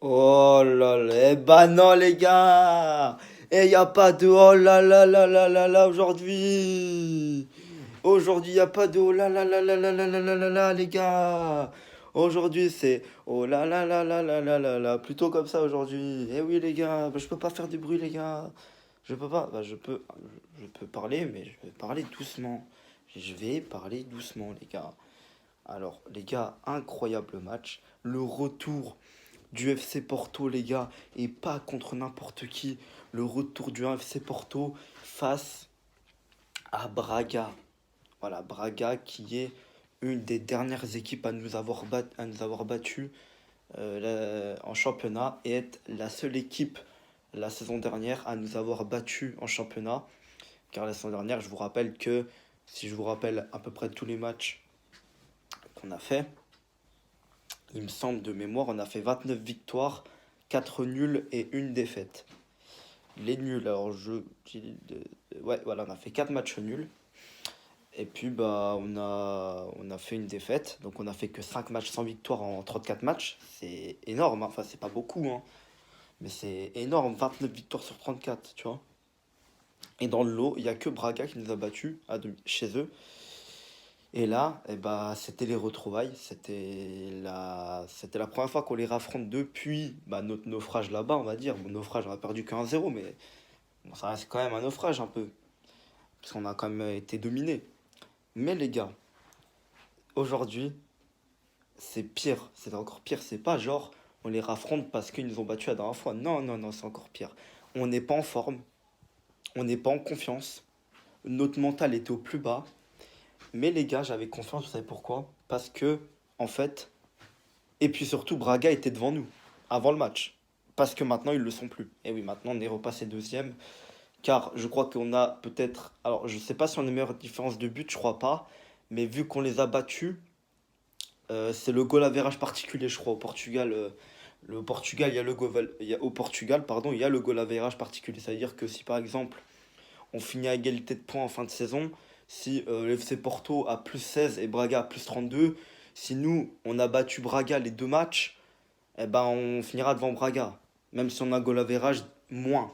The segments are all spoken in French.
Oh là là, eh bah non les gars! Et y a pas de oh là là là là là là aujourd'hui! Aujourd'hui y a pas de oh là là là là là là là là là là, les gars! Aujourd'hui c'est oh là là là là là là là là, plutôt comme ça aujourd'hui. Eh oui les gars, bah, je peux pas faire du bruit les gars. Je peux pas, bah, je peux parler mais je vais parler doucement. Je vais parler doucement les gars. Alors les gars, incroyable match. Le retour du FC Porto, les gars, et pas contre n'importe qui. Le retour du FC Porto face à Braga. Voilà, Braga qui est une des dernières équipes à nous avoir battu en championnat et être la seule équipe la saison dernière à nous avoir battu en championnat. Car la saison dernière, je vous rappelle que, si je vous rappelle à peu près tous les matchs qu'on a fait, il me semble de mémoire, on a fait 29 victoires, 4 nuls et une défaite. Les nuls, alors ouais, voilà, on a fait 4 matchs nuls. Et puis, bah, on a fait une défaite. Donc, on a fait que 5 matchs sans victoire en 34 matchs. C'est énorme, hein. Enfin, c'est pas beaucoup, hein. Mais c'est énorme, 29 victoires sur 34, tu vois. Et dans le lot, il n'y a que Braga qui nous a battus chez eux. Et là, eh bah, c'était les retrouvailles. C'était la première fois qu'on les raffronte depuis bah, notre naufrage là-bas, on va dire. Bon, naufrage, on a perdu que 1-0, mais bon, ça reste quand même un naufrage un peu. Parce qu'on a quand même été dominé. Mais les gars, aujourd'hui, c'est pire. C'est encore pire. C'est pas genre, on les raffronte parce qu'ils nous ont battus la dernière fois. Non, non, non, c'est encore pire. On n'est pas en forme. On n'est pas en confiance. Notre mental était au plus bas. Mais les gars, j'avais confiance, vous savez pourquoi? Parce que, en fait, et puis surtout, Braga était devant nous, avant le match. Parce que maintenant, ils le sont plus. Et oui, maintenant, on est repassé deuxième. Car je crois qu'on a peut-être. Alors, je sais pas si on a une meilleure différence de but, je crois pas. Mais vu qu'on les a battus, c'est le goal average particulier, je crois, au Portugal. Le Portugal, il y a au Portugal, pardon, il y a le goal average particulier. C'est-à-dire que si par exemple, on finit à égalité de points en fin de saison, si le FC Porto a plus 16 et Braga a plus 32, si nous, on a battu Braga les deux matchs, eh ben, on finira devant Braga. Même si on a goal average moins.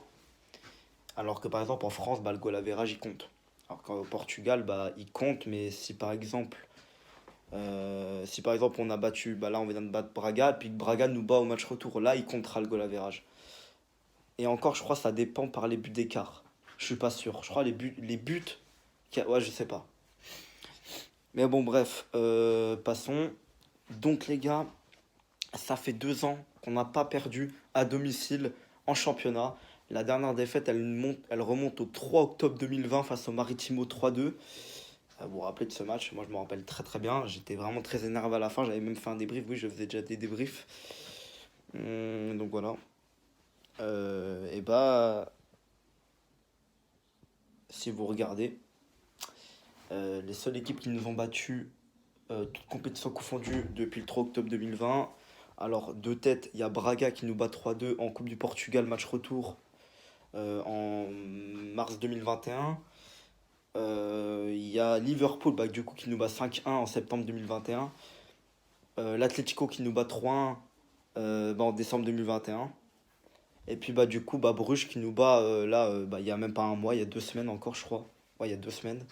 Alors que par exemple, en France, bah, le goal average, il compte. Alors qu'au Portugal, bah, il compte, mais si par exemple on a battu, bah là on vient de battre Braga, puis que Braga nous bat au match retour, là il comptera le goal average. Et encore, je crois que ça dépend par les buts d'écart. Je suis pas sûr. Je crois les buts, ouais, je sais pas. Mais bon, bref, passons. Donc les gars, ça fait 2 ans qu'on n'a pas perdu à domicile en championnat. La dernière défaite, elle remonte au 3 octobre 2020 face au Maritimo 3-2. Vous vous rappelez de ce match? Moi, je me rappelle très très bien. J'étais vraiment très énervé à la fin. J'avais même fait un débrief. Oui, je faisais déjà des débriefs. Donc voilà. Et bah, si vous regardez, les seules équipes qui nous ont battus, toutes compétitions confondues, depuis le 3 octobre 2020. Alors, de tête, il y a Braga qui nous bat 3-2 en Coupe du Portugal, match retour en mars 2021. Il y a Liverpool bah, du coup, qui nous bat 5-1 en septembre 2021. L'Atlético qui nous bat 3-1 bah, en décembre 2021. Et puis bah, du coup, bah, Bruges qui nous bat là, bah, il y a même pas un mois, il y a 2 semaines encore, je crois. Ouais, il y a 2 semaines.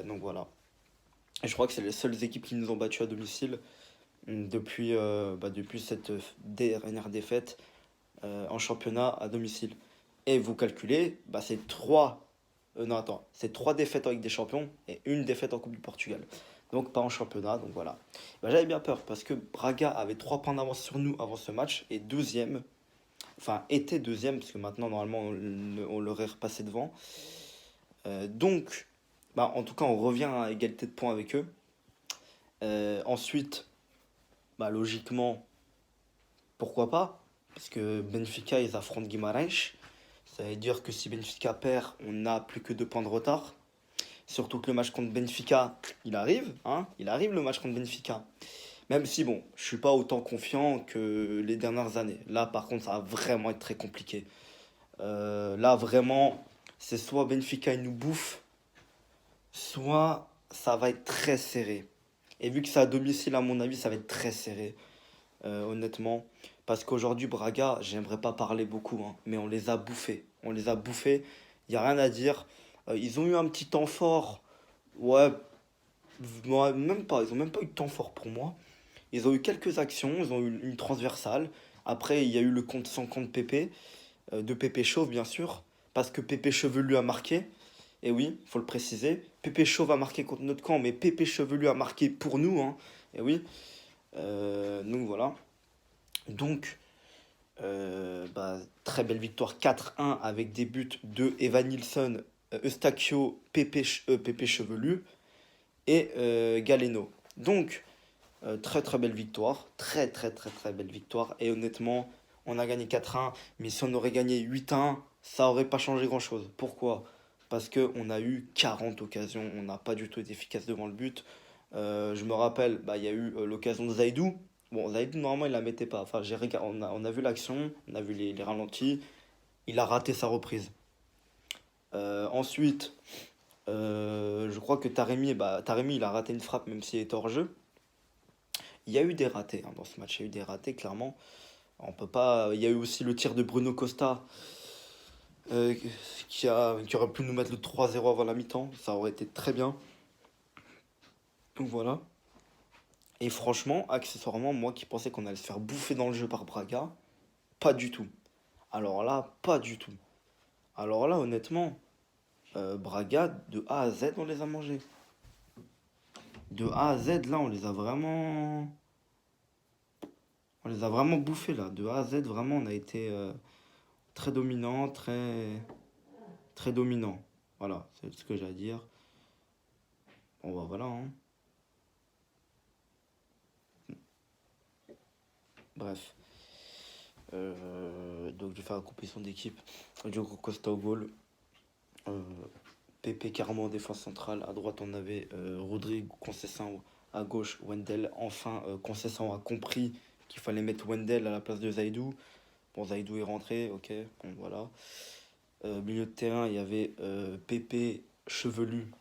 Donc voilà. Et je crois que c'est les seules équipes qui nous ont battus à domicile depuis cette dernière défaite en championnat à domicile. Et vous calculez, bah, c'est trois. Non, attends, c'est 3 défaites en Ligue des Champions et une défaite en Coupe du Portugal. Donc pas en championnat, donc voilà. Bah, j'avais bien peur parce que Braga avait 3 points d'avance sur nous avant ce match et deuxième, enfin était deuxième parce que maintenant normalement on l'aurait repassé devant. Donc, bah, en tout cas on revient à égalité de points avec eux. Ensuite, bah, logiquement, pourquoi pas? Parce que Benfica ils affrontent Guimarães. Ça veut dire que si Benfica perd, on n'a plus que 2 points de retard. Surtout que le match contre Benfica, il arrive, hein, il arrive le match contre Benfica. Même si, bon, je suis pas autant confiant que les dernières années. Là, par contre, ça va vraiment être très compliqué. Là, vraiment, c'est soit Benfica il nous bouffe, soit ça va être très serré. Et vu que c'est à domicile, à mon avis, ça va être très serré, honnêtement. Parce qu'aujourd'hui, Braga, j'aimerais pas parler beaucoup, hein, mais on les a bouffés. On les a bouffés, il n'y a rien à dire. Ils ont eu un petit temps fort. Ouais, moi, même pas, ils ont même pas eu de temps fort pour moi. Ils ont eu quelques actions, ils ont eu une transversale. Après, il y a eu le compte sans compte Pépé, de Pépé Chauve, bien sûr, parce que Pépé Chevelu a marqué. Et oui, faut le préciser. Pépé Chauve a marqué contre notre camp, mais Pépé Chevelu a marqué pour nous, hein. Et oui. Donc voilà. Donc, très belle victoire 4-1 avec des buts de Evan Nilsson, Eustachio, Pépé Chevelu et Galeno. Donc, très très belle victoire. Très très très très belle victoire. Et honnêtement, on a gagné 4-1. Mais si on aurait gagné 8-1, ça aurait pas changé grand-chose. Pourquoi? Parce qu'on a eu 40 occasions. On n'a pas du tout été efficace devant le but. Je me rappelle, il y a eu l'occasion de Zaidou. Bon, Zaidou, normalement, il la mettait pas. Enfin, on a vu l'action, on a vu les ralentis. Il a raté sa reprise. Ensuite, je crois que Taremi, il a raté une frappe même s'il était hors jeu. Il y a eu des ratés hein, dans ce match, il y a eu des ratés clairement. On peut pas. Il y a eu aussi le tir de Bruno Costa euh, qui aurait pu nous mettre le 3-0 avant la mi-temps. Ça aurait été très bien. Donc voilà. Et franchement, accessoirement, moi qui pensais qu'on allait se faire bouffer dans le jeu par Braga, pas du tout. Alors là, pas du tout. Alors là, honnêtement, Braga, de A à Z, on les a mangés. De A à Z, là, on les a vraiment bouffés là. De A à Z, vraiment, on a été très dominant, très dominant. Voilà, c'est ce que j'ai à dire. Bon, bah voilà, hein. Bref. Donc, je vais faire la composition d'équipe. Diogo Costa au goal. Euh, Pepe Carmo en défense centrale. À droite, on avait Rodrigo Conceição. À gauche, Wendell. Enfin, Conceição a compris qu'il fallait mettre Wendell à la place de Zaidou. Bon, Zaidou est rentré, ok. Bon, voilà. Milieu de terrain, il y avait Pepe, Chevelu,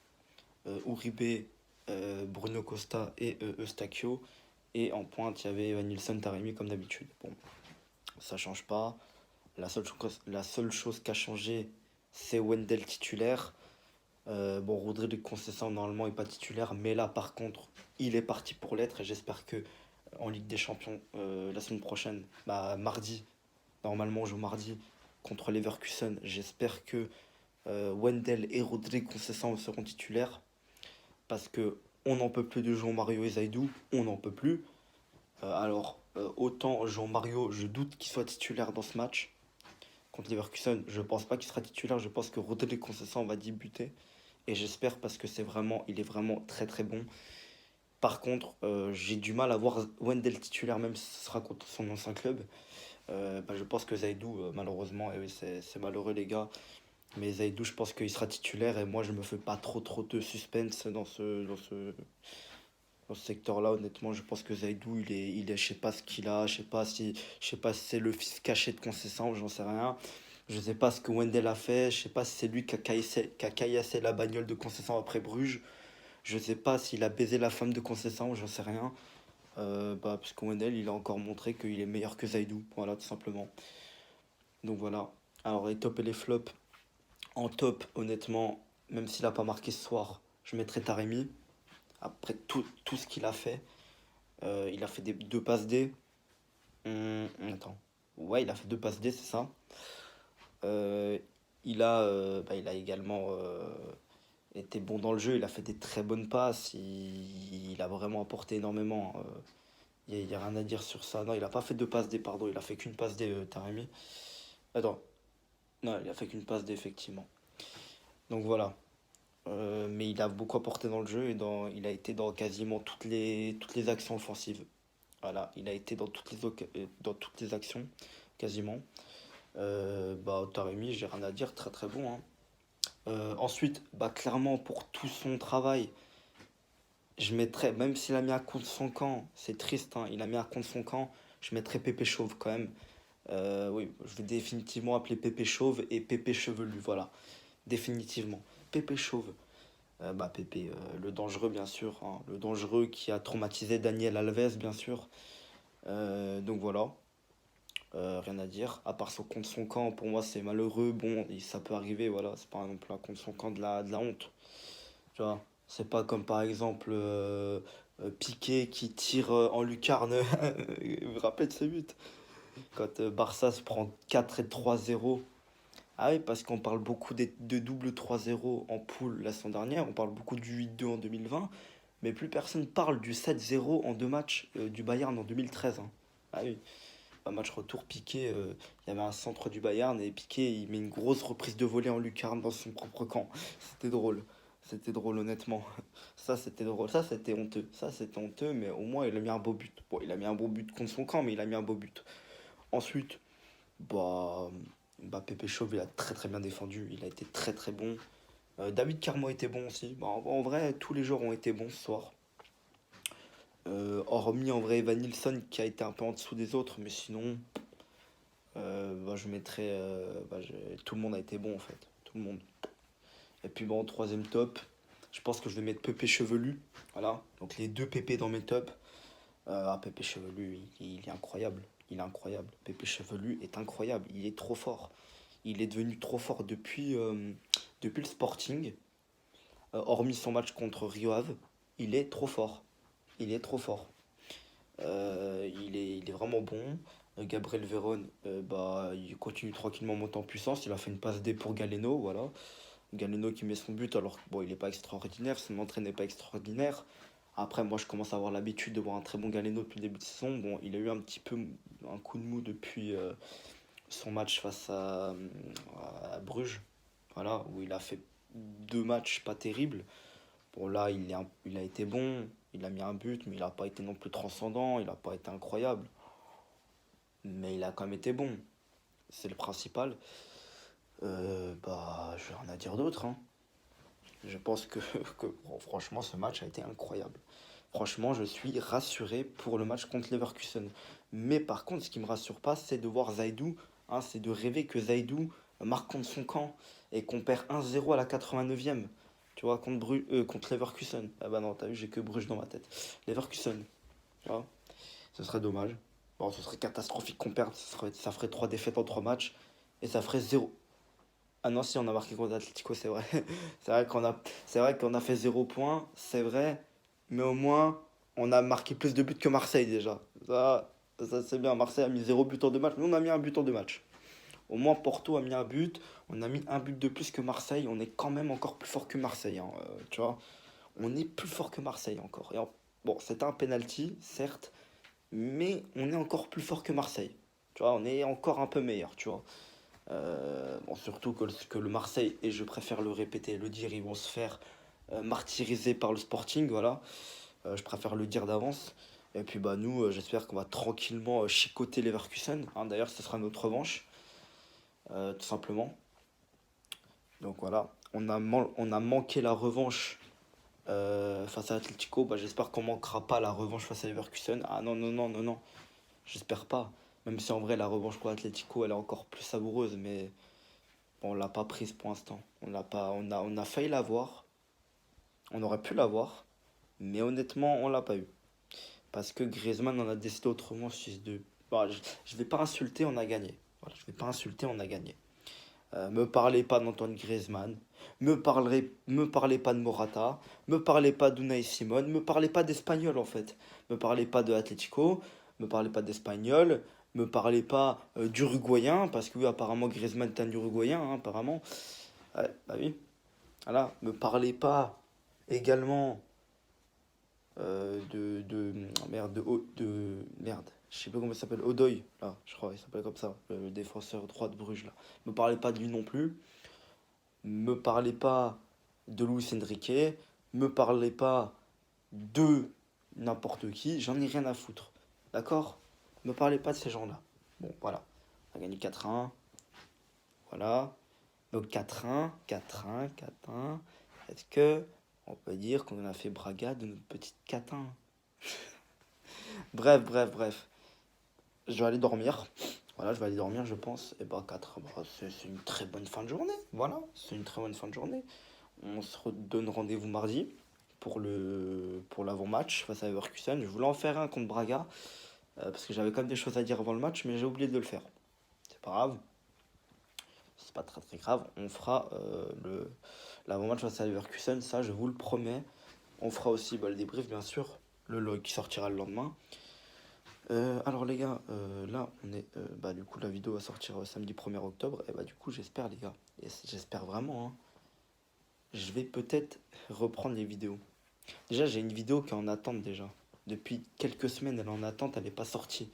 Uribe, Bruno Costa et Eustachio. Et en pointe, il y avait Evan Nilsson Taremi comme d'habitude. Bon, ça change pas. La seule chose qui a changé, c'est Wendell titulaire. Bon, Rodrigue Conceição, normalement, n'est pas titulaire. Mais là, par contre, il est parti pour l'être. Et j'espère que en Ligue des Champions, la semaine prochaine, mardi, normalement, on joue mardi contre Leverkusen. J'espère que Wendell et Rodrigue Conceição seront titulaires. Parce que on n'en peut plus de Jean-Mario et Zaidou. On n'en peut plus. Autant Jean-Mario, je doute qu'il soit titulaire dans ce match. Contre Leverkusen, je pense pas qu'il sera titulaire. Je pense que Rodrigue Conceição va débuter. Et j'espère parce que il est vraiment très très bon. Par contre, j'ai du mal à voir Wendell titulaire, même si ce sera contre son ancien club. Je pense que Zaidou, malheureusement, et oui, c'est malheureux les gars, mais Zaidou, je pense qu'il sera titulaire et moi, je me fais pas trop de suspense dans ce secteur-là. Honnêtement, je pense que Zaidou, je sais pas ce qu'il a, je sais pas si c'est le fils caché de Conceição, j'en sais rien. Je sais pas ce que Wendell a fait, je sais pas si c'est lui qui a caillassé la bagnole de Conceição après Bruges. Je sais pas s'il a baisé la femme de Conceição, j'en sais rien. Parce que Wendell, il a encore montré qu'il est meilleur que Zaidou, voilà, tout simplement. Donc voilà. Alors, les tops et les flops. En top, honnêtement, même s'il n'a pas marqué ce soir, je mettrais Taremi. Après tout ce qu'il a fait, il a fait deux passes D. Attends. Ouais, il a fait deux passes D, c'est ça. Euh, il a également été bon dans le jeu. Il a fait des très bonnes passes. Il a vraiment apporté énormément. Il y a rien à dire sur ça. Non, il a pas fait deux passes D, pardon. Il a fait qu'une passe D, Taremi. Attends. Non, il a fait qu'une passe D, effectivement. Donc voilà. Mais il a beaucoup apporté dans le jeu et il a été dans quasiment toutes les actions offensives. Voilà, il a été dans toutes les actions, quasiment. Taremi, j'ai rien à dire, très très bon, hein. Ensuite, clairement, pour tout son travail, je mettrais, même s'il a mis à compte son camp, c'est triste, hein, il a mis à compte son camp, je mettrais Pépé Chauve quand même. Oui, je vais définitivement appeler Pépé Chauve et Pépé Chevelu, voilà, définitivement. Pépé Chauve. Pépé, le dangereux, bien sûr, hein. Le dangereux qui a traumatisé Daniel Alves, bien sûr. Donc voilà, rien à dire. À part son contre son camp, pour moi, c'est malheureux. Bon, ça peut arriver, voilà. C'est pas non plus un contre son camp de la honte. Tu vois, c'est pas comme par exemple Piqué qui tire en lucarne. Vous vous rappelez de ce but? Quand Barça se prend 4 et 3-0. Ah oui, parce qu'on parle beaucoup de double 3-0 en poule la saison dernière, on parle beaucoup du 8-2 en 2020, mais plus personne parle du 7-0 en deux matchs du Bayern en 2013, hein. Ah oui, un match retour, Piqué, il y avait un centre du Bayern et Piqué il met une grosse reprise de volée en lucarne dans son propre camp. C'était drôle. C'était drôle honnêtement. Ça c'était drôle, ça c'était honteux. Ça c'était honteux, mais au moins il a mis un beau but. Bon, il a mis un beau but contre son camp, mais il a mis un beau but. Ensuite, bah, Pépé Chauve, il a très très bien défendu. Il a été très très bon. David Carmo était bon aussi. Bah, en vrai, tous les joueurs ont été bons ce soir. Hormis en vrai Evan Nilsson qui a été un peu en dessous des autres, mais sinon, je mettrais. Tout le monde a été bon en fait. Tout le monde. Et puis bon, troisième top, je pense que je vais mettre Pépé Chevelu. Voilà. Donc les deux Pépé dans mes tops. Pépé Chevelu, il est incroyable. Il est incroyable. Pépé Chevelu est incroyable. Il est trop fort. Il est devenu trop fort depuis le Sporting. Hormis son match contre Rio Ave, il est trop fort. Il est trop fort. Il est vraiment bon. Gabriel Veron, il continue tranquillement à monter en puissance. Il a fait une passe D pour Galeno, voilà. Galeno qui met son but alors que bon, il n'est pas extraordinaire, son entrée n'est pas extraordinaire. Après, moi, je commence à avoir l'habitude de voir un très bon Galeno depuis le début de saison. Bon, il a eu un petit peu un coup de mou depuis son match face à Bruges, voilà, où il a fait deux matchs pas terribles. Bon, là, il a été bon, il a mis un but, mais il n'a pas été non plus transcendant, il n'a pas été incroyable. Mais il a quand même été bon, c'est le principal. Je n'ai rien à dire d'autre, hein. Je pense bon, franchement, ce match a été incroyable. Franchement, je suis rassuré pour le match contre Leverkusen. Mais par contre, ce qui me rassure pas, c'est de voir Zaidou, hein, c'est de rêver que Zaidou marque contre son camp et qu'on perd 1-0 à la 89e. Tu vois, contre Leverkusen. Ah bah non, t'as vu, j'ai que Bruges dans ma tête. Leverkusen, tu vois, ce serait dommage. Bon, ce serait catastrophique qu'on perde, ça ferait 3 défaites en 3 matchs et ça ferait 0. Ah non, si, on a marqué contre Atletico, c'est vrai. C'est vrai qu'on a fait 0 points, c'est vrai. Mais au moins, on a marqué plus de buts que Marseille déjà. Ça c'est bien. Marseille a mis 0 but en 2 matchs. Nous, on a mis un but en 2 matchs. Au moins, Porto a mis un but. On a mis un but de plus que Marseille. On est quand même encore plus fort que Marseille, hein, tu vois. On est plus fort que Marseille encore. Bon, c'était un penalty, certes. Mais on est encore plus fort que Marseille. Tu vois, on est encore un peu meilleur, tu vois. Bon, surtout que le Marseille, et je préfère le répéter et le dire, ils vont se faire martyriser par le Sporting, voilà. Je préfère le dire d'avance. Et puis bah nous, j'espère qu'on va tranquillement chicoter Leverkusen, hein. D'ailleurs, ce sera notre revanche, tout simplement. Donc voilà, on a manqué la revanche face à Atletico. Bah, j'espère qu'on manquera pas la revanche face à Leverkusen. Ah non, non, non, non, non, j'espère pas. Même si en vrai, la revanche pour Atletico, elle est encore plus savoureuse, mais bon, on l'a pas prise pour l'instant. On l'a pas, on a failli l'avoir. On aurait pu l'avoir. Mais honnêtement, on l'a pas eu. Parce que Griezmann en a décidé autrement 6-2. Bon, je vais pas insulter, on a gagné. Voilà, je vais pas insulter, on a gagné. Me parlez pas d'Antoine Griezmann. Me parlez pas de Morata. Me parlez pas d'Unai Simon. Me parlez pas d'Espagnol en fait. Me parlez pas de Atlético. Me parlez pas d'Espagnol. Me parlez pas d'Uruguayen. Parce que oui, apparemment Griezmann est un Uruguayen, hein, apparemment. Ouais, bah oui. Voilà. Me parlez pas également merde, merde, je sais pas comment il s'appelle, Odoi, là, je crois, il s'appelle comme ça, le défenseur droit de Bruges, là. Me parlez pas de lui non plus, me parlez pas de Luis Enrique, me parlez pas de n'importe qui, j'en ai rien à foutre, d'accord? Me parlez pas de ces gens-là. Bon, voilà, on a gagné 4-1, voilà, donc 4-1, 4-1, 4-1, est-ce que on peut dire qu'on a fait braga de notre petite 4-1? Bref, bref, bref. Je vais aller dormir. Voilà, je vais aller dormir, je pense. Et bah, 4, c'est une très bonne fin de journée. Voilà, c'est une très bonne fin de journée. On se donne rendez-vous mardi pour l'avant-match face à Leverkusen. Je voulais en faire un contre Braga parce que j'avais quand même des choses à dire avant le match, mais j'ai oublié de le faire. C'est pas grave, c'est pas très très grave. On fera l'avant-match face à Leverkusen, ça je vous le promets. On fera aussi le débrief, bien sûr, le log qui sortira le lendemain. Alors les gars, là on est du coup la vidéo va sortir samedi 1er octobre et du coup j'espère les gars, et j'espère vraiment hein, je vais peut-être reprendre les vidéos. Déjà j'ai une vidéo qui est en attente déjà. Depuis quelques semaines elle est en attente, elle n'est pas sortie.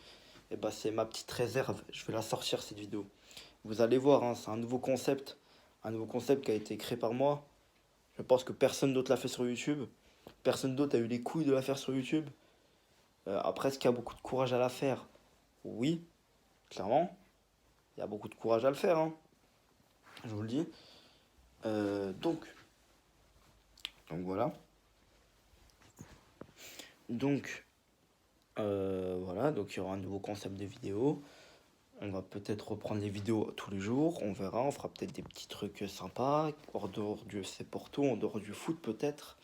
Et c'est ma petite réserve, je vais la sortir cette vidéo. Vous allez voir, hein, c'est un nouveau concept qui a été créé par moi. Je pense que personne d'autre l'a fait sur YouTube. Personne d'autre a eu les couilles de la faire sur YouTube. Après, est-ce qu'il y a beaucoup de courage à la faire? Oui, clairement. Il y a beaucoup de courage à le faire, hein, je vous le dis. Donc voilà. Voilà, donc il y aura un nouveau concept de vidéo. On va peut-être reprendre les vidéos tous les jours, on verra, on fera peut-être des petits trucs sympas, hors dehors du FC Porto, en dehors du foot peut-être.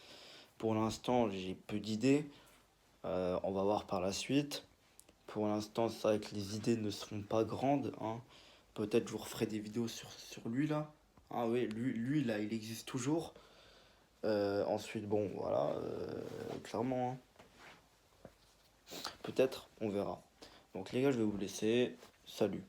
Pour l'instant, j'ai peu d'idées. On va voir par la suite. Pour l'instant, c'est vrai que les idées ne seront pas grandes, hein. Peut-être je vous referai des vidéos sur lui là. Ah oui, lui là, il existe toujours. Ensuite, bon, voilà, clairement, hein. Peut-être, on verra. Donc les gars, je vais vous laisser. Salut.